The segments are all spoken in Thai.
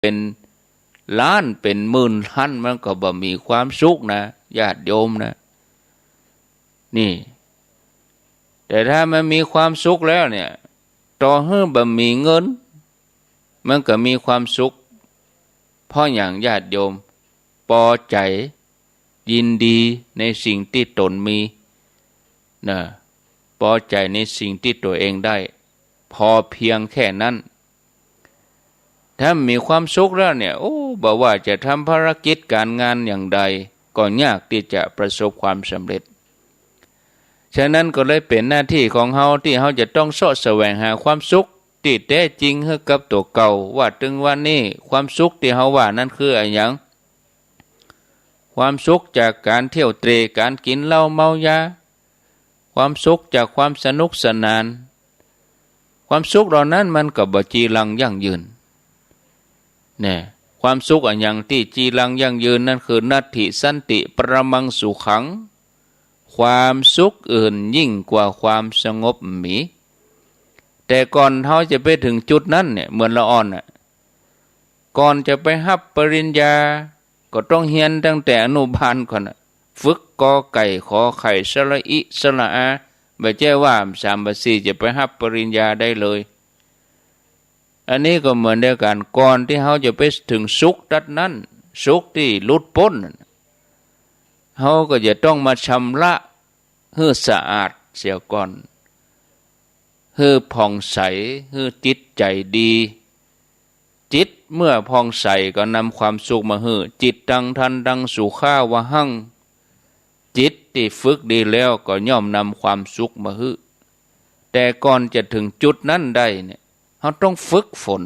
เป็นล้านเป็นหมื่นท่านมันก็บ่มีความสุขนะญาติโยมนะนี่แต่ถ้ามันมีความสุขแล้วเนี่ยต่อให้บ่มีเงินมันก็มีความสุขเพราะอย่างญาติโยมพอใจยินดีในสิ่งที่ตนมีนะพอใจในสิ่งที่ตัวเองได้พอเพียงแค่นั้นถ้ามีความสุขแล้วเนี่ยบอกว่าจะทำภารกิจการงานอย่างใดก็ยากที่จะประสบความสำเร็จฉะนั้นก็เลยเป็นหน้าที่ของเฮาที่เฮาจะต้องเสาะแสวงหาความสุขที่แท้จริงให้กับตัวเก่าว่าถึงวันนี้ความสุขที่เฮาว่านั้นคืออะไรอย่างความสุขจากการเที่ยวเตร่การกินเหล้าเมายาความสุขจากความสนุกสนานความสุขเหล่านั้นมันก็บ่จีรังยั่งยืนเนี่ยความสุขอย่างที่จีรังยั่งยืนนั่นคือนัตถิสันติปรมังสุขังความสุขอื่นยิ่งกว่าความสงบมีแต่ก่อนเขาจะไปถึงจุดนั้นเนี่ยเหมือนละอ่อนน่ะก่อนจะไปรับปริญญาก็ต้องเรียนตั้งแต่อนุบาลก่อนน่ะฝึกกอไก่ขอไข่สระอิสระอาไม่ใช่ว่า3 4จะไปรับปริญญาได้เลยอันนี้ก็เหมือนเดียวกันก่อนที่เขาจะไปถึงสุขดัดนั้นสุขที่หลุดพ้นเขาก็จะต้องมาชำระให้สะอาดเสียก่อนให้ผ่องใสให้จิตใจดีจิตเมื่อผ่องใสก็นำความสุขมาให้จิตดังทันดังสุขาวะหังจิตที่ฝึกดีแล้วก็ย่อมนำความสุขมาให้แต่ก่อนจะถึงจุดนั้นได้เนี่ยเขาต้องฝึกฝน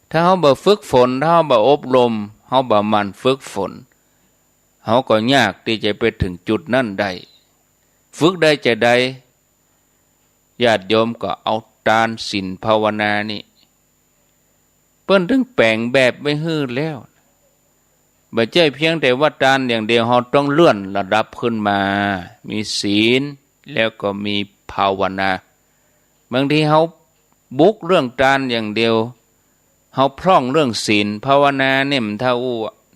ถ้าเขาบ่ฝึกฝนถ้าเขาบ่อบรมเขาบ่มันฝึกฝนเขาก็ยากที่จะไปถึงจุดนั้นได้ฝึกได้จะได้ญาติโยมก็เอาทานศีลภาวนานี่เพิ่นถึงแปลงแบบไว้ให้แล้วบ่ใช่เพียงแต่ว่าทานอย่างเดียวเราต้องเลื่อนระดับขึ้นมามีศีลแล้วก็มีภาวนาบางทีเขาบุกเรื่องทานอย่างเดียวเขาพร่องเรื่องศีลภาวนาเนี่ยมันเท่า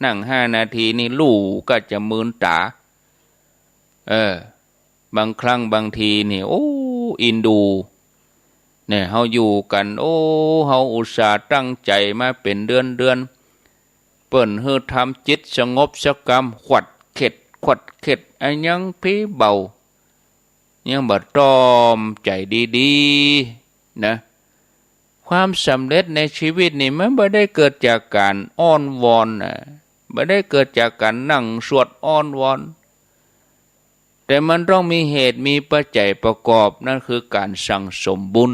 นั่ง5 นาทีนี่ลู่ก็จะมึนตาบางครั้งบางทีนี่อินดูเนี่ยเฮาอยู่กันเฮาอุตส่าห์ตั้งใจมาเป็นเดือนเปิ้นเฮาทำจิตสงบสกรรมขวัดเข็ดอันยังพี่เบายังบ่ตอมใจดีๆนะความสำเร็จในชีวิตนี่มันบ่ได้เกิดจากการอ้อนวอนนะบ่ได้เกิดจากการนั่งสวดอ้อนวอนแต่มันต้องมีเหตุมีปัจจัยประกอบนั่นคือการสั่งสมบุญ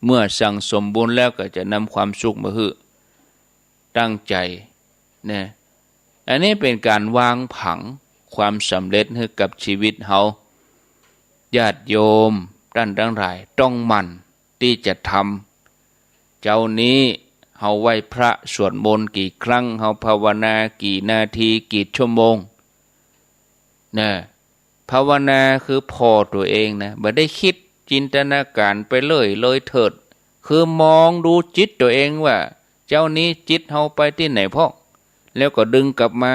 เมื่อสั่งสมบุญแล้วก็จะนำความสุขมาให้ตั้งใจนะอันนี้เป็นการวางผังความสำเร็จให้กับชีวิตเฮาญาติโยมท่านทั้งหลายต้องมั่นที่จะทำเจ้านี้เฮาไหว้พระสวดมนต์กี่ครั้งเฮาภาวนากี่นาทีกี่ชั่วโมงนะภาวนาคือพอตัวเองนะบ่ได้คิดจินตนาการไปเลยเถิดคือมองดูจิตตัวเองว่าเจ้านี้จิตเฮาไปที่ไหนพ่อแล้วก็ดึงกลับมา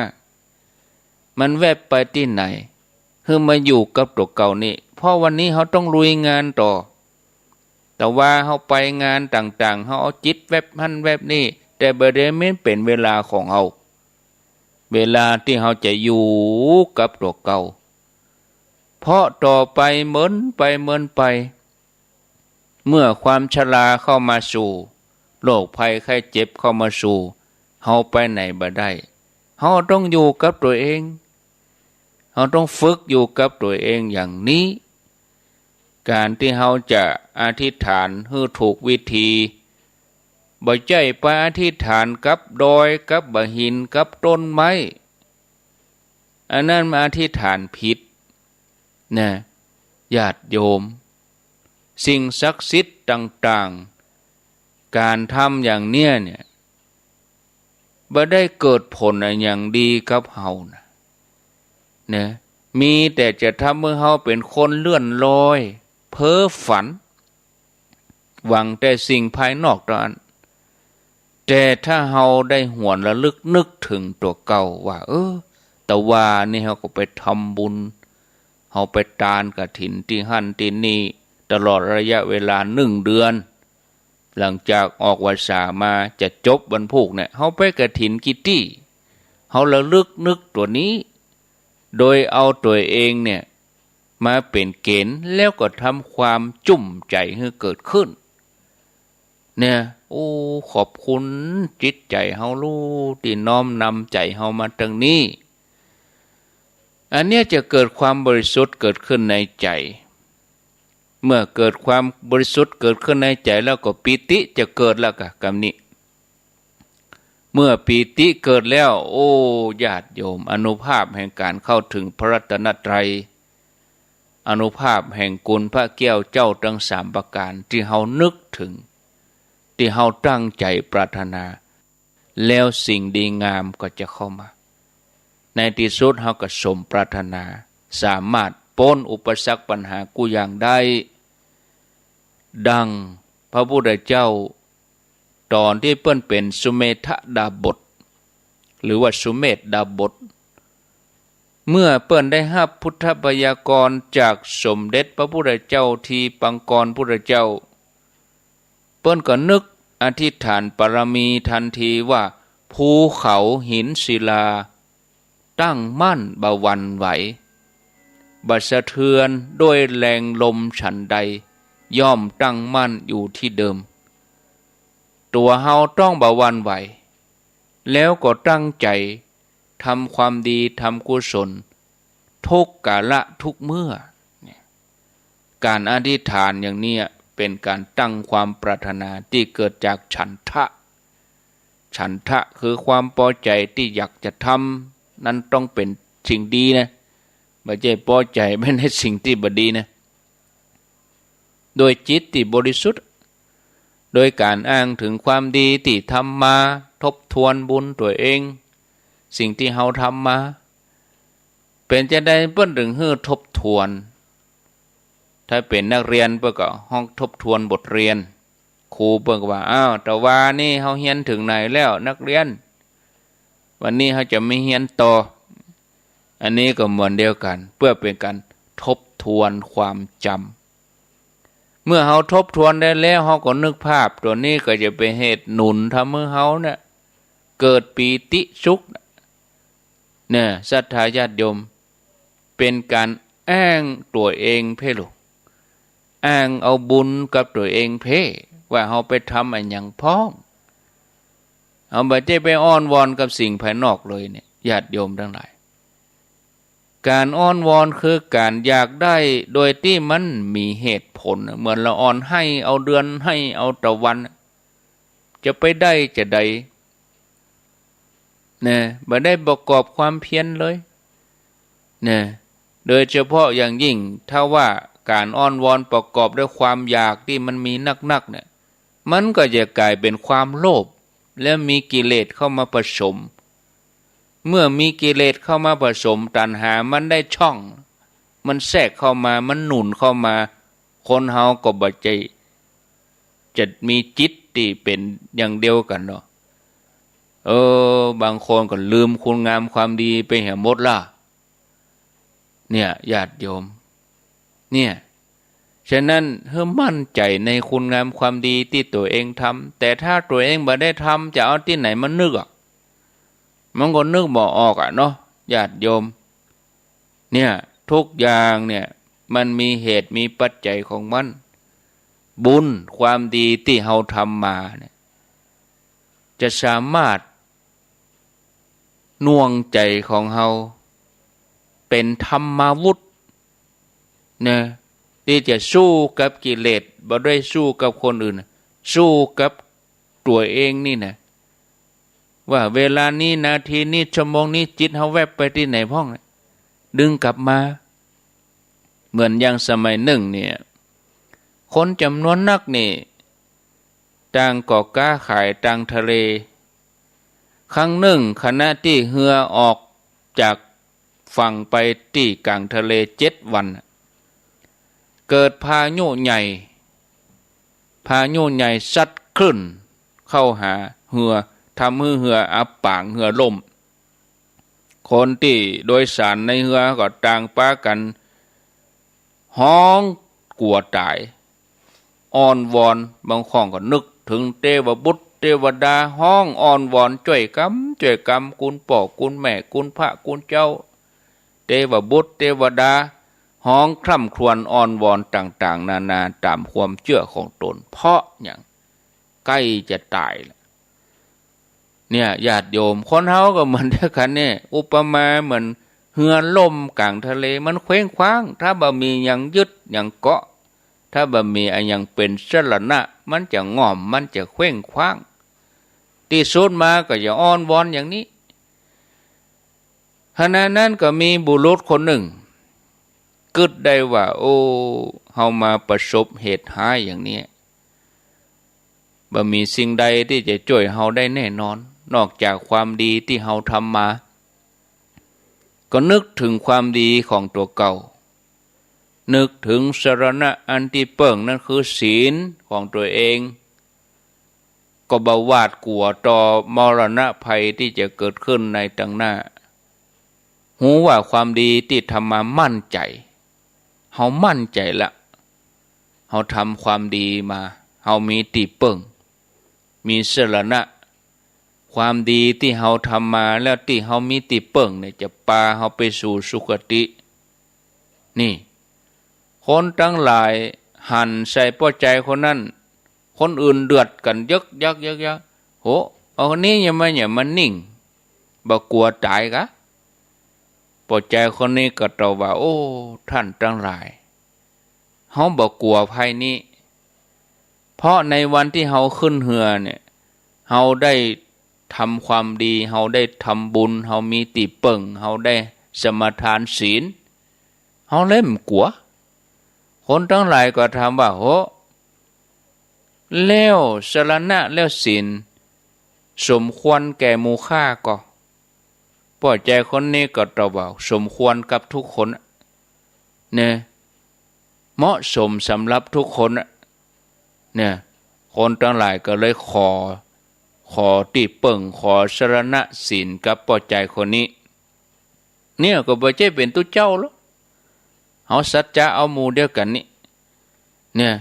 มันแวบไปที่ไหนคือมาอยู่กับตัวเก่านี่เพราะวันนี้เฮาต้องลุยงานต่อแต่ว่าเฮาไปงานต่างๆเฮาเอาจิตแวบหันแวบนี่แต่บ่ได้แม่นเป็นเวลาของเฮาเวลาที่เฮาจะอยู่กับตัวเก่าเพราะต่อไปเหมือนไปเมื่อความชราเข้ามาสู่โรคภัยไข้เจ็บเข้ามาสู่เฮาไปไหนบ่ได้เฮาต้องอยู่กับตัวเองเฮาต้องฝึกอยู่กับตัวเองอย่างนี้การที่เฮาจะอธิษฐานให้ถูกวิธีบ่ใช่ไปอธิษฐานกับดอยกับบ่หินกับต้นไม้อันนั้นมาอธิษฐานผิดนะญาติโยมสิ่งศักดิ์สิทธิ์ต่างๆการทำอย่างเนี้ยเนี่ยบ่ได้เกิดผลอย่างดีกับเฮานะมีแต่จะทำให้เฮาเป็นคนเลื่อนลอยเพ้อฝันหวังแต่สิ่งภายนอกเท่านั้น แต่ถ้าเฮาได้หวนระลึกนึกถึงตัวเก่าว่าแต่ว่านี่เฮาก็ไปทำบุญเฮาไปทานกฐินที่หั่นที่นี่ตลอดระยะเวลา1 เดือน หลังจากออกพรรษามาจะจบวันพุกเนี่ยเฮาไปกฐินกิตตี้เฮาระลึกนึกตัวนี้ โดยเอาตัวเองเนี่ยมาเป็นเกณฑ์แล้วก็ทำความจุ่มใจให้เกิดขึ้นเนี่ยขอบคุณจิตใจเฮาลูกที่น้อมนำใจเฮามาตรงนี้อันเนี้ยจะเกิดความบริสุทธิ์เกิดขึ้นในใจเมื่อเกิดความบริสุทธิ์เกิดขึ้นในใจแล้วก็ปีติจะเกิดแล้วกำนี้เมื่อปีติเกิดแล้วญาติโยมอนุภาพแห่งการเข้าถึงพระรัตนตรัยอนุภาพแห่งกุลพระแก้วเจ้าทั้ง3 ประการที่เฮานึกถึงที่เฮาตั้งใจปรารถนาแล้วสิ่งดีงามก็จะเข้ามาในที่สุดเฮาก็สมปรารถนาสามารถพ้นอุปสรรคปัญหากุอย่างได้ดังพระพุทธเจ้าตอนที่เปิ้นเป็นสุเมธดาบทหรือว่าสุเมธดาบทเมื่อเปิ้นได้รับพุทธบัญญัติจากสมเด็จพระพุทธเจ้าที่ปังกรพุทธเจ้าเปิ้นก็นึกอธิษฐานปรมีทันทีว่าภูเขาหินศิลาตั้งมั่นบ่หวั่นไหวบ่สะเทือนด้วยแรงลมฉันใดย่อมตั้งมั่นอยู่ที่เดิมตัวเฮาต้องบ่หวั่นไหวแล้วก็ตั้งใจทำความดีทำกุศลทุกกาละทุกเมื่อการอธิษฐานอย่างนี้เป็นการตั้งความปรารถนาที่เกิดจากฉันทะคือความพอใจที่อยากจะทำนั้นต้องเป็นสิ่งดีนะไม่ใช่พอใจไม่ในสิ่งที่บดีนะโดยจิตที่บริสุทธิ์โดยการอ้างถึงความดีที่ทำมาทบทวนบุญตัวเองสิ่งที่เฮาทำมาเป็นจะได้เปิ้นถึงทบทวนถ้าเป็นนักเรียนเปิ้นก็ห้องทบทวนบทเรียนครูเปิ้นก็ว่าแต่ว่านี่เฮาเรียนถึงไหนแล้วนักเรียนวันนี้เฮาจะไม่เรียนต่ออันนี้ก็เหมือนเดียวกันเพื่อเป็นการทบทวนความจำเมื่อเฮาทบทวนได้แล้วเฮาก็นึกภาพตัวนี้ก็จะเป็นเหตุหนุนทำให้เฮาเนี่ยเกิดปีติสุขเนี่ยศรัทธาญาติโยมเป็นการอ้างตัวเองเพ่ลูกอ้างเอาบุญกับตัวเองเพ่ว่าเฮาไปทำอันอย่างพ้องเอาบ่ได้ไปอ้อนวอนกับสิ่งภายนอกเลยเนี่ยญาติโยมทั้งหลายการอ้อนวอนคือการอยากได้โดยที่มันมีเหตุผลเหมือนเราอ้อนให้เอาเดือนให้เอาตะวันจะไปได้จะได้เนี่ยบ่ได้ประกอบความเพียรเลยเนี่ยโดยเฉพาะอย่างยิ่งถ้าว่าการอ้อนวอนประกอบด้วยความอยากที่มันมีนักเนี่ยมันก็จะกลายเป็นความโลภและมีกิเลสเข้ามาผสมเมื่อมีกิเลสเข้ามาผสมตัณหามันได้ช่องมันแทรกเข้ามามันหนุนเข้ามาคนเฮาก็บ่ใจจะมีจิตที่เป็นอย่างเดียวกันเนาะบางคนก็ลืมคุณงามความดีไปเหี่ยหมดล่ะเนี่ยญาติโยมเนี่ยฉะนั้นให้มั่นใจในคุณงามความดีที่ตัวเองทำแต่ถ้าตัวเองบ่ได้ทำจะเอาที่ไหนมันนึกมันก็นึกบ่ออกเนาะญาติโยมเนี่ยทุกอย่างเนี่ยมันมีเหตุมีปัจจัยของมันบุญความดีที่เฮาทำมาเนี่ยจะสามารถน่วงใจของเฮาเป็นธรรมาวุธเนี่ยที่จะสู้กับกิเลสบ่ได้สู้กับคนอื่นสู้กับตัวเองนี่นะว่าเวลานี้นาทีนี้ชั่วโมงนี้จิตเฮาแวบไปที่ไหนพ้องดึงกลับมาเหมือนอย่างสมัยหนึ่งเนี่ยคนจำนวนนักนี่ต่างก่อก้าขายต่างทะเลครั้งหนึ่งขณะที่เรือออกจากฝั่งไปที่กลางทะเล7 วันเกิดพายุใหญ่ซัดคลื่นเข้าหา เหือทำให้เหืออับปางเหือล่มคนที่โดยสารในเหือก็ต่างป้ากันห้องกลัวตายอ้อนวอนบางข้องก็นึกถึงเทวบุตรเทวดาห้องอ้อนวอนช่วยกรรมคุณพ่อคุณแม่คุณพระคุณเจ้าเทวบุตรเทวดาห้องคร่ำครวญอ้อนวอนต่างๆนานาตามความเชื่อของตนเพราะอย่างใกล้จะตายเนี่ยญาติโยมคนเฮาก็เหมือนเดียวกันเนี่ยอุปมาเหมือนเหือล่มกลางทะเลมันเคว้งคว้างถ้าบ่มีอย่างยึดอย่างเกาะถ้าบ่มีอะไรอย่างเป็นสรณะมันจะง่อมมันจะเคว้งคว้างที่สุดมาก็จะอ้อนวอนอย่างนี้ขณะนั้นก็มีบุรุษคนหนึ่งกึดได้ว่าโอ้เฮามาประสบเหตุร้ายอย่างนี้บ่มีสิ่งใดที่จะช่วยเฮาได้แน่นอนนอกจากความดีที่เฮาทำมาก็นึกถึงความดีของตัวเก่านึกถึงสรณะอันที่เปิ่งนั่นคือศีลของตัวเองก็บ่หวาดกลัวต่อมรณะภัยที่จะเกิดขึ้นในต่างหน้าหูว่าความดีที่ทำมามั่นใจเฮามั่นใจละเฮาทำความดีมาเฮามีติเปิ่งมีสรณะความดีที่เฮาทำมาแล้วที่เฮามีติเปิ่งเนี่ยจะพาเฮาไปสู่สุคตินี่คนทั้งหลายหันใส่ป้อใจคนนั้นคนอื่นเดือดกันยักโหเอาคนนี้อย่ามานิ่งบ่กลัวตายกะป้อใจคนนี้ก็ตอบว่าโอ้ท่านทั้งหลายเฮาบ่กลัวภัยนี้เพราะในวันที่เฮาขึ้นเหือเนี่ยเฮาได้ทำความดีเฮาได้ทำบุญเฮามีติเปิ่งเฮาได้สมาทานศีลเฮาเล่มกลัวคนทั้งหลายก็ถามว่าโหแล้วสรณะแล้วศีลสมควรแก่หมู่ข้าก็ป้อใจคนนี้ก็ตอบว่าสมควรกับทุกคนเนี่ยเหมาะสมสำหรับทุกคนเนี่ยคนทั้งหลายก็เลยขอติเปิ่งขอสรณะศีลกับป้อใจคนนี้เนี่ยก็บ่ใช่เป็นตุเจ้าหรอกเอาสัจจะเอาหมู่เดียวกันนี่เนี่ย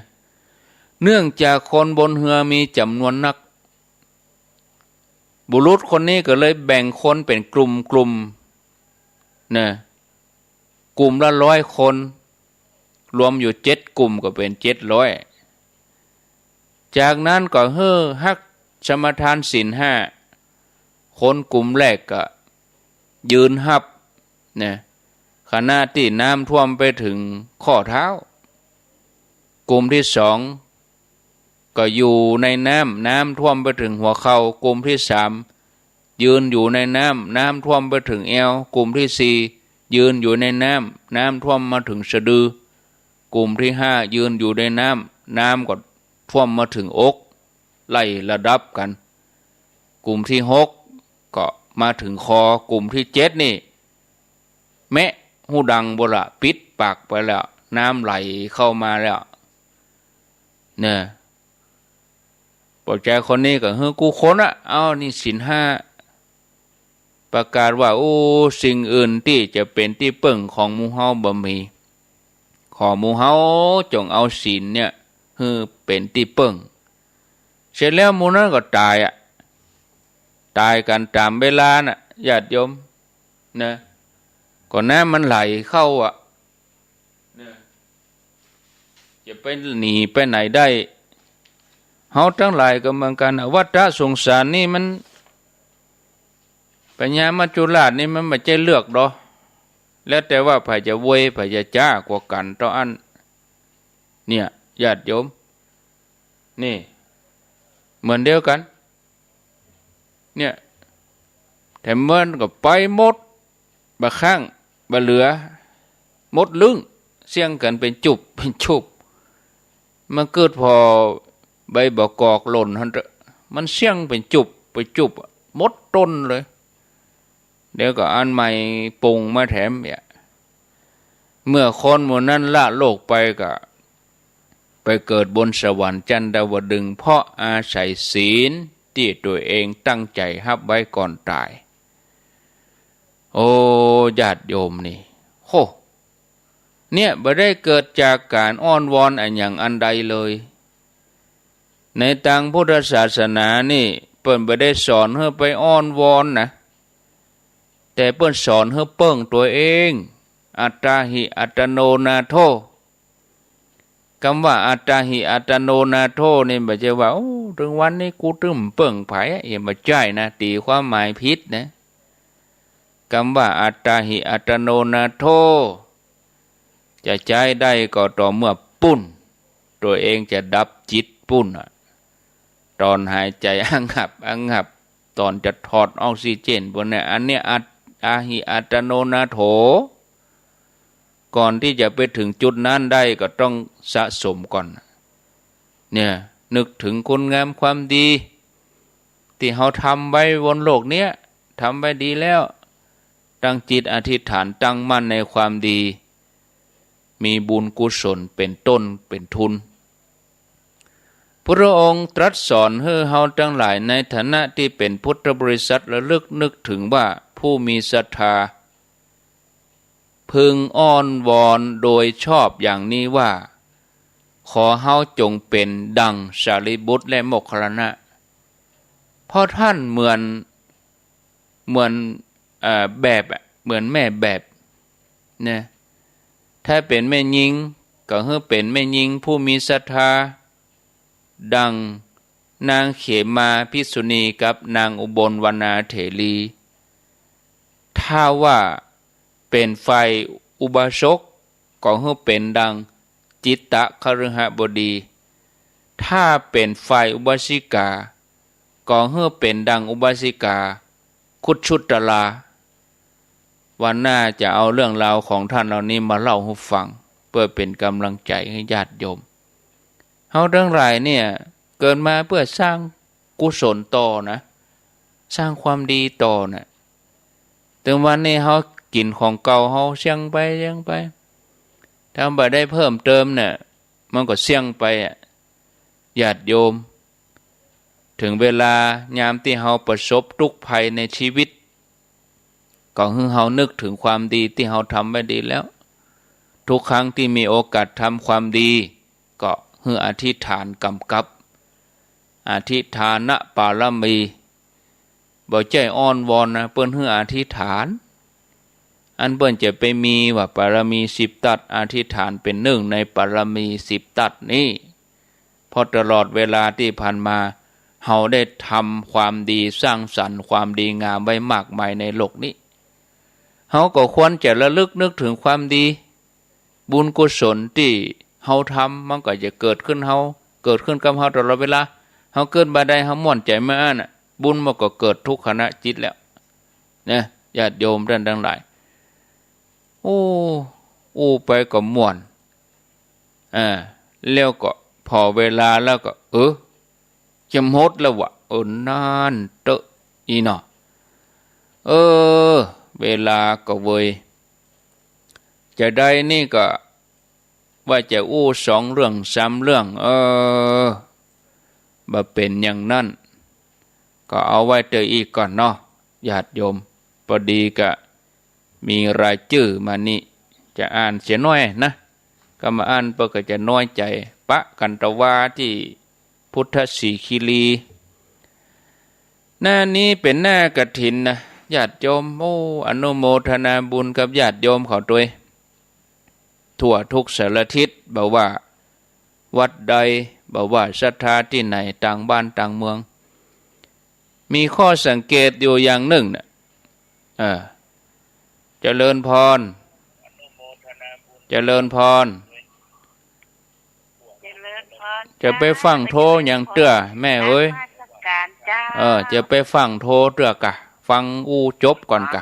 เนื่องจากคนบนเรือมีจำนวนนักบุรุษคนนี้ก็เลยแบ่งคนเป็นกลุ่มเนี่ยกลุ่มละ100 คนรวมอยู่7 กลุ่มก็เป็น700จากนั้นก็ฮักสมทานศีล5คนกลุ่มแรกก็ยืนหับเนี่ยขณะที่น้ำท่วมไปถึงข้อเท้ากลุ่มที่2ก็อยู่ในน้ำท่วมไปถึงหัวเข่ากลุ่มที่3ยืนอยู่ในน้ำท่วมไปถึงเอวกลุ่มที่4ยืนอยู่ในน้ำท่วมมาถึงสะดือกลุ่มที่5ยืนอยู่ในน้ำก็ท่วมมาถึงอกไล่ระดับกันกลุ่มที่6ก็มาถึงคอกลุ่มที่7นี่แมะหูดังบ่ละปิดปากไปแล้วน้ำไหลเข้ามาแล้วเนี่ยป้อใจคนนี้ก็กูคนอ่ะเอานี่ศีล5ประกาศว่าโอ้สิ่งอื่นที่จะเป็นที่เปิ่งของหมู่เฮาบ่มีขอหมู่เฮาจงเอาศีลเนี่ยเป็นที่เปิ่งเสร็จแล้วหมู่นั้นก็ตายตายกันตามเวลาน่ะญาติโยมนะก็น้ำมันไหลเข้านะจะไปหนีไปไหนได้เฮาทั้งหลายก็เหมือนกันวัฏสงสารนี่มันปัญญามัจจุราชนี่มันไม่ใช่เลือกดอกแล้วแต่ว่าไผจะเวยไผจะจ้ากว่ากันต่ออันเนี่ยญาติโยมนี่เหมือนเดียวกันเนี่ยแต่เมื่อก็ไปหมดบะข้างบะเหลือหมดลึงเสี่ยงกันเป็นจุบมันเกิดพอใบบ่กอกหล่นมันเสี่ยงเป็นจุบไปจุบหมดต้นเลยเดี๋ยวก็อันใหม่ปรุงมาแถมเนี่ยเมื่อคนหมู่นั้นละโลกไปก็ไปเกิดบนสวรรค์จันทวดึงส์เพราะอาศัยศีล ที่ตัวเองตั้งใจฮับไว้ก่อนตายโอ้ญาติโยมนี่โหเนี่ยบ่ได้เกิดจากการอ้อนวอนอันอย่างอันใดเลยในทางพุทธศาสนานี่เปิ้นบ่ได้สอนให้ไปอ้อนวอนนะแต่เปิ้นสอนให้เปิ้งตัวเองอัตตาหิอัตโนนาโถคำว่าอัตตาหิอัตโนนาโถนี่บ่ใช่ว่าโอ้ถึงวันนี้กูตึ้มเปิ้งไผอย่ามาใจนะตีความหมายผิดนะคำว่าอัตตาหิอัตโนนาโถจะใช้ได้ก็ต่อเมื่อปุ้นตัวเองจะดับจิตปุ้นตอนหายใจอังหับตอนจะถอดออกซิเจนบนเนี่ยอันเนี้ยอัตตาหิอัตโนนาโถก่อนที่จะไปถึงจุดนั้นได้ก็ต้องสะสมก่อนเนี่ยนึกถึงคุณงามความดีที่เราทำไว้บนโลกเนี้ยทำไว้ดีแล้วตั้งจิตอธิษฐานตั้งมั่นในความดีมีบุญกุศลเป็นต้นเป็นทุนพระองค์ตรัสสอนให้เฮาทั้งหลายในฐานะที่เป็นพุทธบริษัทระลึกนึกถึงว่าผู้มีศรัทธาพึงอ้อนวอนโดยชอบอย่างนี้ว่าขอเฮาจงเป็นดังสารีบุตรและโมคคัลลานะเพราะท่านเหมือนแบบเหมือนแม่แบบเนี่ยถ้าเป็นแม่หญิงก็ให้เป็นแม่หญิงผู้มีศรัทธาดังนางเขมาภิกษุณีกับนางอุบลวรรณาเถรีถ้าว่าเป็นฝ่ายอุบาสกก็ให้เป็นดังจิตตคฤหบดีถ้าเป็นฝ่ายอุบาสิกาก็ให้เป็นดังอุบาสิกาคุชุตลาวันหน้าจะเอาเรื่องราวของท่านเหล่านี้มาเล่าให้ฟังเพื่อเป็นกำลังใจให้ญาติโยมเฮาทั้งหลายเนี่ยเกิดมาเพื่อสร้างกุศลต่อนะสร้างความดีต่อนะถึงวันนี้เฮากินของเก่าเฮาเสี่ยงไปถ้าบ่ได้เพิ่มเติมเนี่ยมันก็เสี่ยงไปญาติโยมถึงเวลายามที่เฮาประสบทุกข์ภัยในชีวิตก็ให้เฮานึกถึงความดีที่เฮาทำไว้ดีแล้วทุกครั้งที่มีโอกาสทำความดีก็ให้อธิษฐานกำกับอธิษฐานปารมีบ่ใจอ้อนวอนนะเปิ้นให้อธิษฐานอันเปิ้นจะไปมีว่าปารมี10ตัดอธิษฐานเป็นหนึ่งในปารมี10ตัดนี้พอตลอดเวลาที่ผ่านมาเฮาได้ทำความดีสร้างสรรค์ความดีงามไว้มากมายในโลกนี้เฮาก็ควรจะระลึกนึกถึงความดีบุญกุศลที่เฮาทำมันก็จะเกิดขึ้นกับเฮาตลอดเวลาเฮาเกิดบ่ได้เฮาม่วนใจมาน่ะบุญมันก็เกิดทุกขณะจิตแล้วนะญาติโยมท่านทั้งหลายโอ้ไปก็ม่วนแล้วก็พอเวลาแล้วก็จะหมดแล้ววะนานเตอะอีเนาะเวลาก็เวยจะได้นี่ก็ว่าจะ2 เรื่อง3 เรื่องบ่เป็นอย่างนั้นก็เอาไว้เตออีกก่อนเนาะญาติโยมพอดีก็มีรายชื่อมานี่จะอ่านเสียน้อยนะก็มาอ่านเพื่อก็จะน้อยใจปะกันตวาที่พุทธสีคีรีหน้านี้เป็นหน้ากฐินนะญาติโยมอนุโมทนาบุญกับญาติโยมเขาด้วยทั่วทุกสารทิศบอกว่าวัดใดบอกว่าศรัทธาที่ไหนต่างบ้านต่างเมืองมีข้อสังเกตอยู่อย่างหนึ่งนะเจริญพรจะไปฟังโทอย่างเตื้อแม่เอ้ยจะไปฟังโทเตื้อกะฟังจบก่อนกะ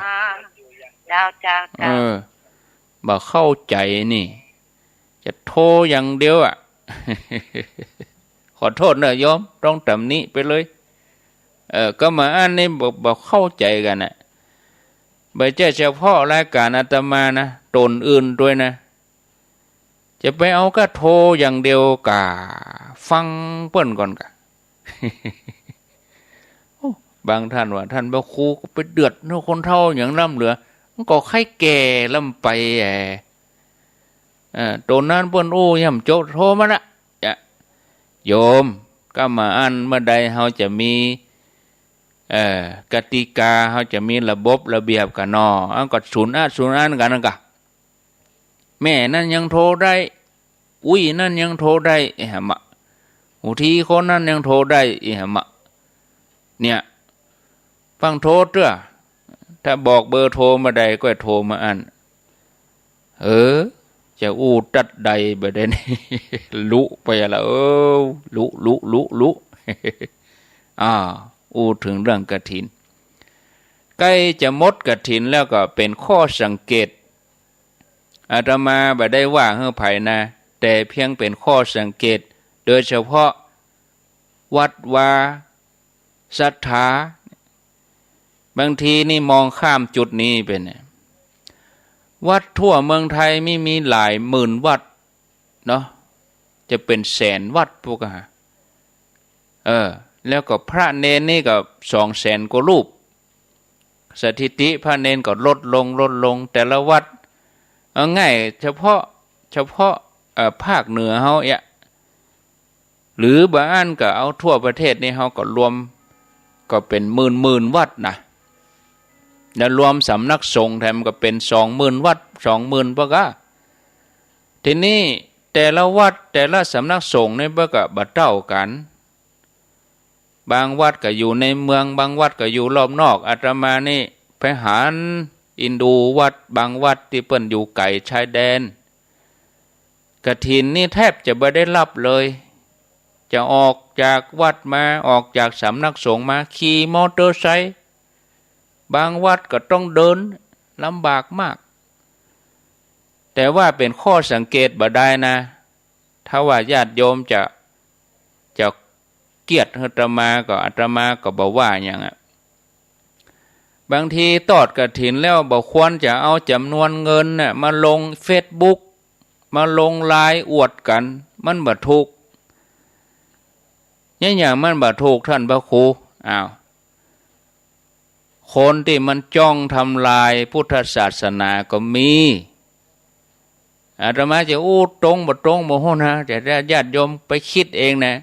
บ่เข้าใจนี่จะโทอย่างเดียวขอโทษนะโยมต้องตำหนิไปเลยก็มาอ่านนี่บ่เข้าใจกันน่ะไม่ใช่เฉพาะรายการอาตมานะตนอื่นด้วยนะจะไปเอาก็โทอย่างเดียวกะฟังเปิ้นก่อนกะ บางท่านว่าท่านพระครูก็ไปเดือดเนาะคนเฒ่าอย่างล่ำเหลือมันก็ไข้แก่ล่ำไปตัวนั้นเปิ้นโอ้ย่ำโจโทรมาละโยมก็มาอันเมื่อใดเฮาจะมีกติกาเฮาจะมีระบบระเบียบกันอันก็ศูนย์อันกันนั่นกะแม่นั่นยังโทรได้อุ้ยนั่นยังโทรได้หะมะอุทีคนนั้นยังโทรได้หะมะเนี่ยฟังโทรเด้อถ้าบอกเบอร์โทรมาใดก็โทรมาอันจะอู้ตัดใดบ่ได้นี่ ลุไปละลุอู้ถึงเรื่องกฐินใกล้จะหมดกฐินแล้วก็เป็นข้อสังเกตอาตมาบ่ได้ว่าเฮือไผนะแต่เพียงเป็นข้อสังเกตโดยเฉพาะวัดวาศรัทธาบางทีนี่มองข้ามจุดนี้เป็นวัดทั่วเมืองไทยมีหลายหมื่นวัดเนาะจะเป็นแสนวัดพวกแล้วก็พระเนนนี่ก็200,000 กว่ารูปสถิติพระเนนก็ลดลงแต่ละวัดเอาง่ายเฉพาะภาคเหนือเฮาหรือบางอันก็เอาทั่วประเทศนี่เฮาก็รวมก็เป็นหมื่นวัดนะแล้วรวมสำนักสงฆ์แถมก็เป็น20,000 วัด 20,000 ปะกะทีนี้แต่ละวัดแต่ละสำนักสงฆ์นี่ก็บ่เท่ากันบางวัดก็อยู่ในเมืองบางวัดก็อยู่รอบนอกอาตมานี่ไปหาอินดูวัดบางวัดที่เปิ้นอยู่ไกลชายแดนกฐินนี่แทบจะบ่ได้รับเลยจะออกจากวัดมาออกจากสำนักสงฆ์มาขี่มอเตอร์ไซค์บางวัดก็ต้องเดินลำบากมากแต่ว่าเป็นข้อสังเกตบ่ได้นะถ้าว่าญาติโยมจะเกียรติอาตมาก็บ่ว่าหยังบางทีตอดกฐินแล้วบ่ควรจะเอาจำนวนเงินน่ะมาลง Facebook มาลงไลน์อวดกันมันบ่ถูกอย่างมันบ่ถูกท่านพระครูคนที่มันจ้องทำลายพุทธศาสนาก็มีอาตมาจะตรงบ่ตรงบ่ฮู้นะแต่ญาติโยมไปคิดเองนะ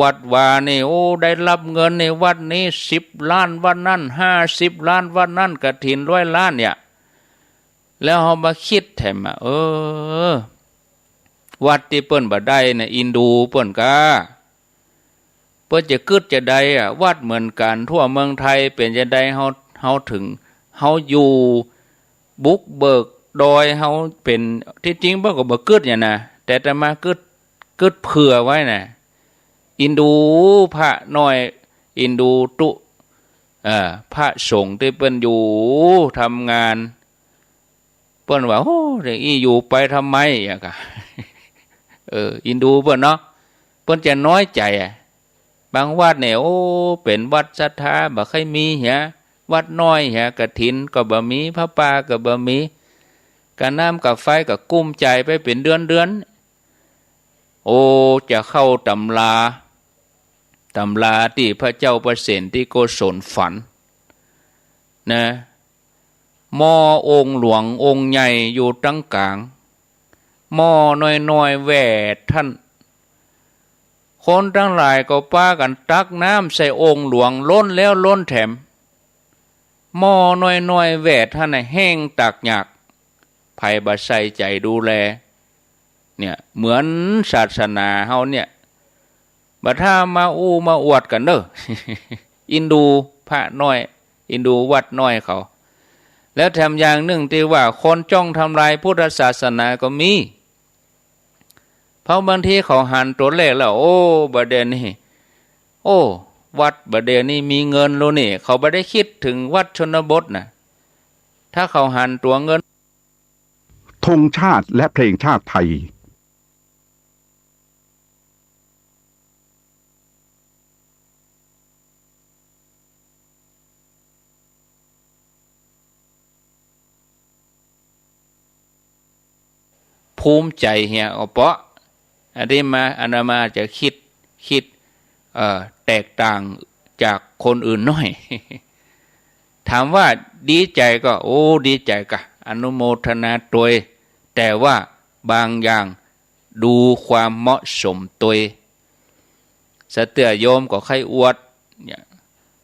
วัดวานี่ได้รับเงินในวัดนี้10 ล้านวัดนั้น50 ล้านวัดนั้นกฐิน100 ล้านเนี่ยแล้วเฮามาคิดแถมวัดที่เปิ้นบ่ได้น่ะอินดูเปิ้นกะเปิ้นจะกึดจะได้วัดเหมือนกันทั่วเมืองไทยเป็นจะได้เฮาถึงเฮาอยู่บุกเบิกโดยเฮาเป็นที่จริงบ่ก็บ่กึดเนี่ยนะแต่จะมากึดเผื่อไว้น่ะอินดูพระน้อยอินดูตุพระสงฆ์ที่เปิ้นอยู่ทำงานเปิ้นว่าเรื่องอีอยู่ไปทำไมอินดูเปิ้นเนาะเปิ้นจะน้อยใจบางวัดเนี่ยเป็นวัดศรัทธาบ่เคยมีวัดน้อยกฐินก็บ่มีพระป่าก็บ่มีกะน้ำกับไฟก็กุ้มใจไปเป็นเดือนจะเข้าตำราที่พระเจ้าประเสนที่โกศลฝันนะหม้อองค์หลวงองค์ใหญ่อยู่ตั้งกลางหม้อน้อยๆแหวดท่านคนทั้งหลายก็ป้ากันตักน้ำใส่องค์หลวงล้นแล้วล้นแถมหม้อน้อยๆแหวดท่านแห้งตักหยากไผบ่ใส่ใจดูแลเนี่ยเหมือนศาสนาเฮาเนี่ยบัดถ้ามามาอวดกันเด้อ อินดูพระน้อยอินดูวัดน้อยเขาแล้วแถมอย่างหนึ่งที่ว่าคนจ้องทำลายพุทธศาสนาก็มีเพราะบางทีเขาหันตัวเลขแล้วบัดเดี๋ยวนี้วัดบัดเดี๋ยวนี้มีเงินแล้วนี่เขาบ่ได้คิดถึงวัดชนบทนะถ้าเขาหันตัวเงินธงชาติและเพลงชาติไทยภูมิใจเปาะอันนี้มาจะคิดแต ตกต่างจากคนอื่นน้อย ถามว่าดีใจก็โอ้ดีใจกะอนุโมทนาตัวแต่ว่าบางอย่างดูความเหมาะสมตัวสเตือโยมก็ใครอวดเนี่ย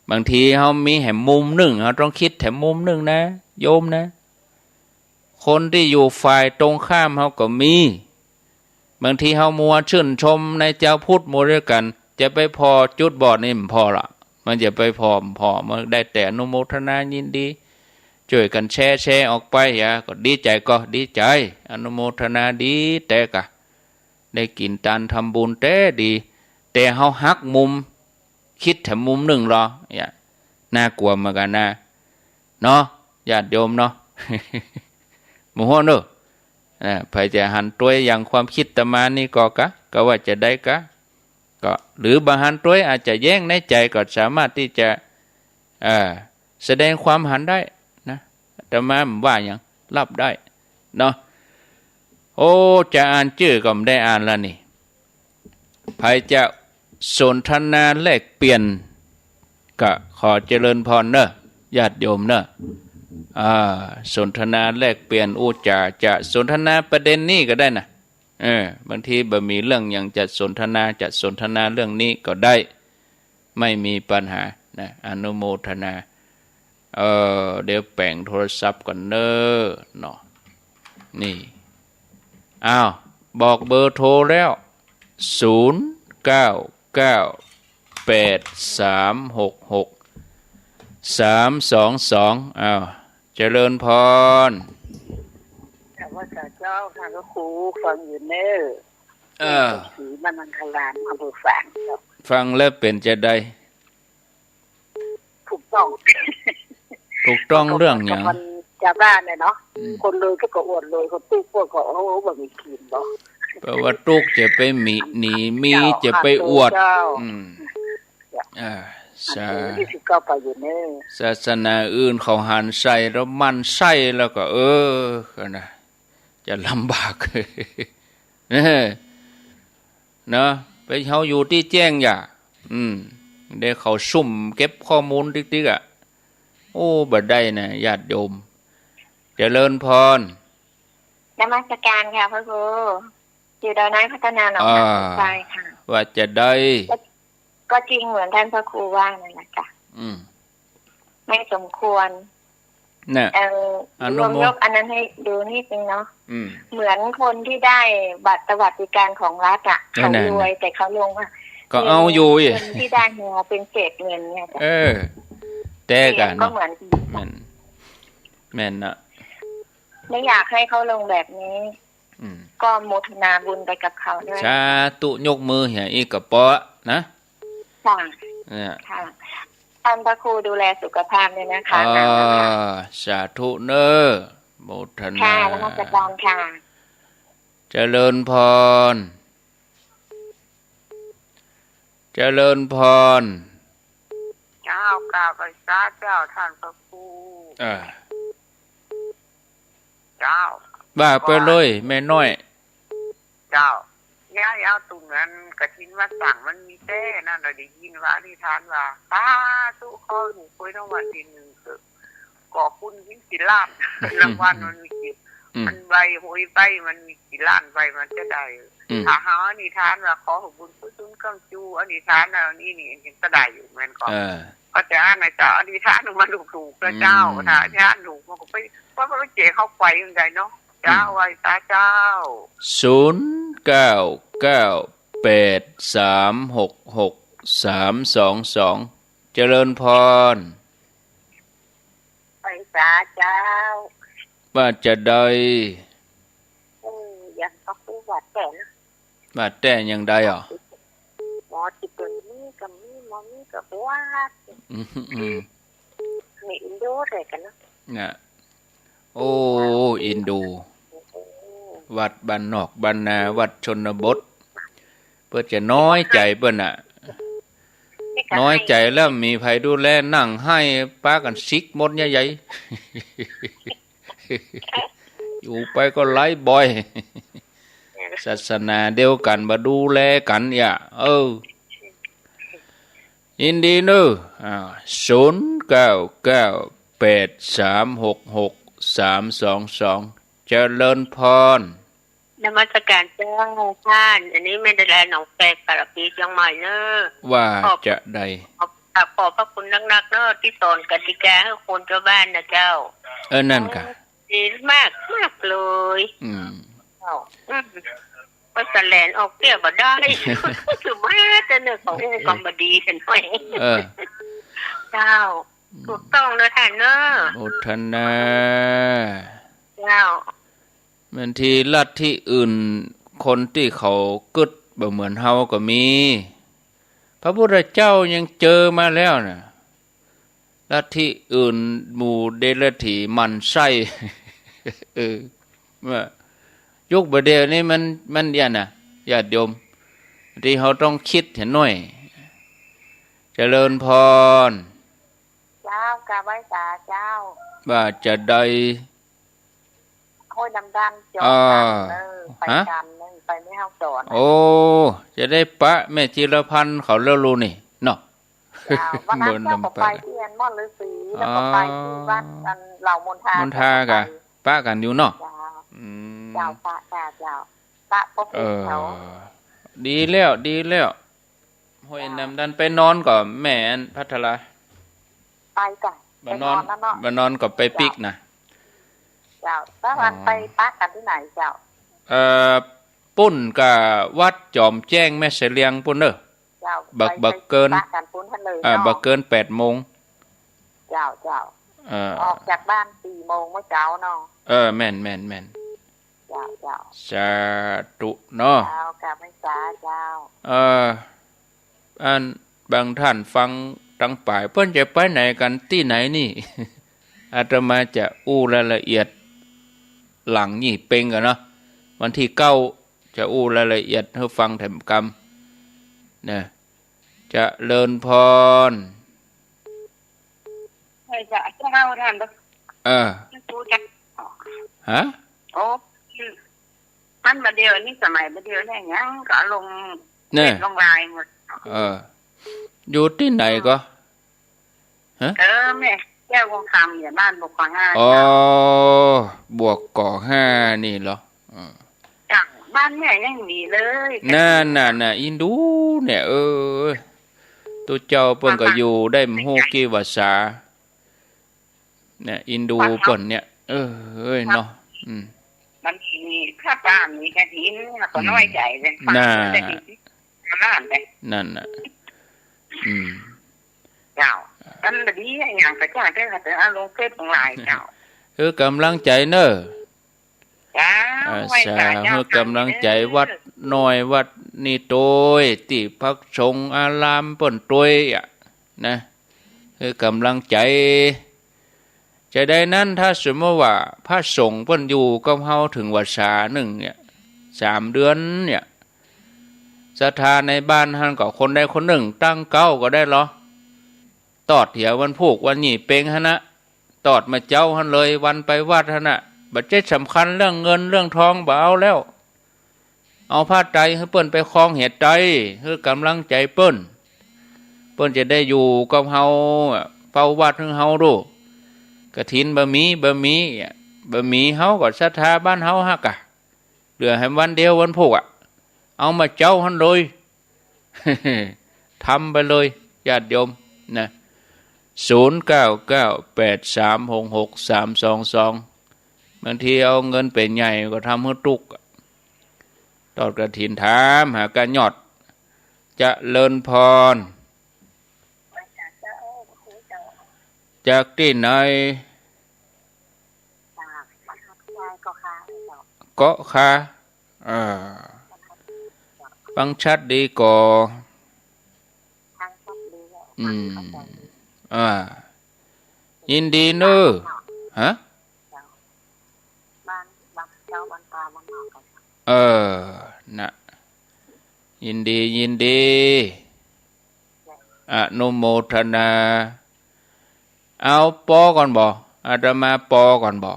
บางทีเขามีแหมมุมหนึ่งเขาต้องคิดแถมมุมหนึ่งนะโยมนะคนที่อยู่ฝ่ายตรงข้ามเขาก็มีบางทีเขามัวชื่นชมในเจ้าพุทธมัวด้วยกันจะไปพอจุดบอดนี่มันพอละมันจะไปพอมันได้แต่อนุโมทนายินดีช่วยกันแชร์ออกไปอย่าก็ดีใจก็ดีใจอนุโมทนาดีแต่กะได้กินทานทำบุญแต่ดีแต่เฮาหักมุมคิดแถมมุมหนึ่งหรออย่าน่ากลัวเหมือนกันนะเนาะญาติโยมเนาะ หมู่ฮ้อเนอะไปจะหันตัวอย่างความคิดตมานี่ก็ว่าจะได้กะก็หรือบางหันตัวอาจจะแย้งในใจก็สามารถที่จะแสดงความหันได้นะตมาว่าอย่างรับได้เนาะโอ้จะอ่านชื่อก็ไม่ได้อ่านแล้วนี่ใครจะสนทนาแลกเปลี่ยนก็ขอเจริญพรเนอะญาติโยมเนอะสนทนาแลกเปลี่ยนจะสนทนาประเด็นนี้ก็ได้นะบางทีบ่มีเรื่องอย่างจะสนทนาเรื่องนี้ก็ได้ไม่มีปัญหานะอนุโมทนาเดี๋ยวแปลงโทรศัพท์ก่อนเนอะเนาะนี่บอกเบอร์โทรแล้ว0998366322เจริญพรแต่ว่าเจ้าทางก็ครูฟังอยู่เนอสีมันมังคลานอำเภอฝางฟังแล้วเป็นจะได้ถูกต้องเรื่องอย่างชาวบ้านเนี่ยเนาะคนเลยก็อวดเลยคนตู้พวกก็โอ้บ่มีกินบ่แปลว่าตุกจะไปหนีมีจะไปอวดศาสนาอื่นเขาหันใส่แล้วมันใส่แล้วก็นะจะลำบากเนาะไปเขาอยู่ที่แจ้งอย่าได้เขาซุ่มเก็บข้อมูลติ๊กๆบ่ได้นะญาติโยมเจริญพรนมัสการค่ะพระครูอยู่ดอยน้อยพัฒนาหนองนาทรายค่ะว่าจะได้ก็จริงเหมือนท่านพระครูว่านั่นแหละจ้ะไม่สมควรเนี่ยรวมยกอันนั้นให้ดูนิดนึงเนาะเหมือนคนที่ได้บัตรสวัสดิการของรัฐเขารวยแต่เขาลงว่าก็เอาอยู่คนที่ได้เงินเป็นเศษเงินเนี่ยแต่กันก็เหมือนแม่นนะไม่อยากให้เขาลงแบบนี้ก็โมทนาบุญไปกับเขาด้วยสาธุยกมือเหี่ยอีกกระเปาะนะค่ะท่านพระครูดูแลสุขภาพด้วยนะคะสาธุเนอโมทนาค่ะนมัสการค่ะเจริญพรเจ้ากราบพระเจ้าท่านพระครูเจ้าว่าไปเลยแม่น้อยเจ้าย่าตรงนั้นกฐินวัดสั่งมันมีแต่นั่นเราได้ยินว่านิทานว่าตาตู้คอหนูคุยทั้งวันทีนึงก่อคุณยิ่งกี่ล้านรางวัลมันมีกี่มันใบหวยใบมันมีกี่ล้านใบมันจะได้ถ้าหานิทานว่าขอบุญกุศลกำจูอนิทานแล้วนี่ก็ได้อยู่เหมือนกันก็จะอ่านในเจ้าอนิทานมันถูกแล้วเจ้าถ้าอ่านถูกมันก็ไปว่ามันเจ๋เข้าไปยังไงเนาะเจ้าไว้ตาเจ้า0998366322เจริญพรไปตาเจ้าว่าจะได้ยังก็คือวัดแต่นะวัดแต่ยังได้หรอหมอจิตตัวนี้กับมีหมอนี้กับวัดมีอินโดอะไรกันนะเนี่ยโอ้อินโดวัดบ้านนอกบ้านนาวัดชนบทเพื่อจะน้อยใจเปิ้นน้อยใจแล้วมีไผดูแลนั่งให้ป้ากันซิกหมดใหญ่ๆอยู่ไปก็ไล่บ่อยศาสนาเดียวกันมาดูแลกันอย่า ยินดีเนอะ0998366322เจริญพรนมัสการเจ้าท่านอันนี้ไม่ได้แลหนองแปกกระปีเชียงใหม่เนอะว่าจะได้ขอบพระคุณนักๆเนอะที่สอนกติกาให้คนชาวบ้านนะเจ้านั่นค่ะดีมากเลยก็แสลนออกเตี้ยบ่ได้คือแม่จะเนื้อของกรรมดีเห็นไหมเจ้าถูกต้องเลยท่านเนอะโอทนาเจ้าบางทีลัทธิอื่นคนที่เขากึดแบบเหมือนเฮาก็มีพระพุทธเจ้ายังเจอมาแล้วนะลัทธิอื่นหมู่เดรัจฉีมันไส้ว่ายุคประเดี๋ยวนี้มันเนี่ยนะญาติโยมที่เขาต้องคิดเห็นหน่อยเจริญพรเจ้ากราบไหว้สาเจ้าว่าจะได้โอ้ยดำๆจอไปกันไปไม่เฮาสอนโอ้จะได้ปะแม่จิรพันธ์เขาเล่ารู้นี่เนาะวันนั้นเจ้าก็ไปที่อันม่อนฤาษีแล้วก็ไปที่วัดกันเหล่ามณฑากะปะกันอยู่เนาะเจ้าปะเจ้าปะพบเขาดีแล้วห้วยนำดันไปนอนก่อนแม่พัทราไปก่อนมานอนกับไปปิกนะเจ้าแล้ววันไปปะกันที่ไหนเจ้าปุ้นกับวัดจอมแจ้งแม่เสลียงปุ้นเด้อบักเกินบักเกิน8 โมงเจ้าออกจากบ้าน4 โมงเมื่อเช้าเนาะแม่นเจ้าสาธุเนาะเจ้ากราบไหว้สาเจ้าอันบางท่านฟังตั้งป่ายเพิ่นจะไปไหนกันที่ไหนนี่อาตมาจะอู้รายละเอียดหลังนี่เป่งกันเนาะวันที่9จะอู้รายละเอียดให้ฟังแถมกรรมเนี่ยจะเลินพรใช่จะเจ้าท่านฮะโอ้มันมาเดียวนี่สมัยมาเดียวเนี่ยยังก็ลงลายหมดอยู่ที่ไหนก็ฮะแม่แก้ววงคำอย่าบ้านบวกก่อ5บวกก่อ5นี่เหรอจากบ้านแม่ยังมีเลยน่ะอินดูเนี่ยตัวเจ้าเปิ้นก็อยู่ได้ฮู้กี่ภาษาเนี่ยอินดูเปิ้นเนี่ยเนาะมันมีข้าป้ามีกระถินก็น้อยใจเลยนั่นน่ะเจ้าอันนี้อย่างแต่ก็ได้แต่อารมณ์เฟซของลายเจ้ากำลังใจเนอะสาธุกำลังใจวัดน้อยวัดนี่โตยที่พักสงฆ์อารามเปิ้นโตยนะคือกำลังใจจะได้นั้นถ้าสมมติว่าพระสงฆ์เปิ้นอยู่กับเฮาถึงวาษาหนึ่งเนี่ย3 เดือนเนี่ยศรัทธาในบ้านท่านก็คนใดคนหนึ่งตั้ง9ก็ได้หรอตอดเถียววันพูกวันหยี่เป่งฮะนะตอดมาเจ้าหันเลยวันไปวัดฮะนะบัดเจ็ดสำคัญเรื่องเงินเรื่องทองบ่เอาแล้วเอาผ้าใจให้เปิ้นไปคล้องเหตุใจคือกำลังใจเปิ้นจะได้อยู่กับเฮาเฝ้าวัดให้เฮาดูกฐินบะหมี่เฮาก็ศรัทธาบ้านเฮาฮักเหลือให้วันเดียววันพูกเอามาเจ้าหันเลยทำไปเลยญาติโยมนะ0998366322บางทีเอาเงินเป็นใหญ่ก็ทำให้ตุกตอดกฐินถามหาการยอดจะเลินพรจากที่ไหนเกาะคาฟังชัดดีก่อยินดีเนอะฮะน่ะยินดีอนุโมทนาเอาปอก่อนบ่อาตมาปอก่อนบ่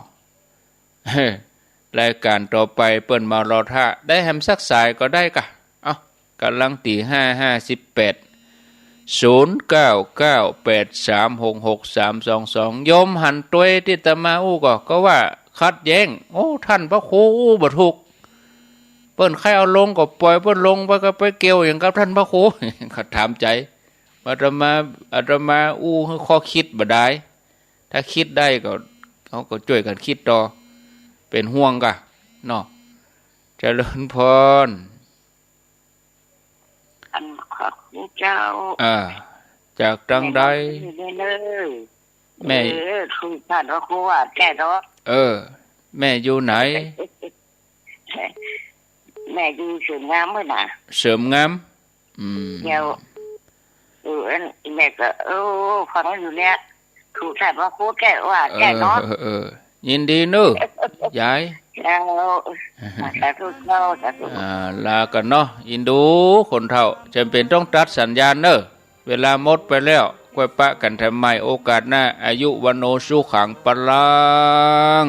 รายการต่อไปเปิ้นมารอท่าได้แฮมสักสายก็ได้กะกำลังตี5:58 0998366322โยมหันตัวที่ตมาอู้ก็ว่าคัดแย้งโอ้ท่านพระครูอู้บ่ถูกเปิ้นใครเอาลงก็ปล่อยเปิ้นลงไปก็ไปเกี่ยวอย่างกับท่านพระครู เขาถามใจอาตมาอู้ให้ข้อคิดบ่ได้ถ้าคิดได้ก็เขาก็ช่วยกันคิดต่อเป็นห่วงกะเนาะเจริญพรอันขอบคุณเจ้าจากจังใดแม่คือท่านพระครูว่าแก่เนาะแม่อยู่ไหนแม่อยู่เสริมงามมื้อน่ะเสริมงามเดี๋ยวแม่ก็ฟังอยู่เนี่ยถูกท่านพระครูแก่ว่าแก่เนาะยินดีเนอะยายสาธุเจ้าสาธุลากันเนาะอินดูคนเฒ่าจำเป็นต้องตัดสัญญาณเนอะเวลาหมดไปแล้วค่อยปะกันทำไมโอกาสหน้าอายุวันโนสุขังปะลัง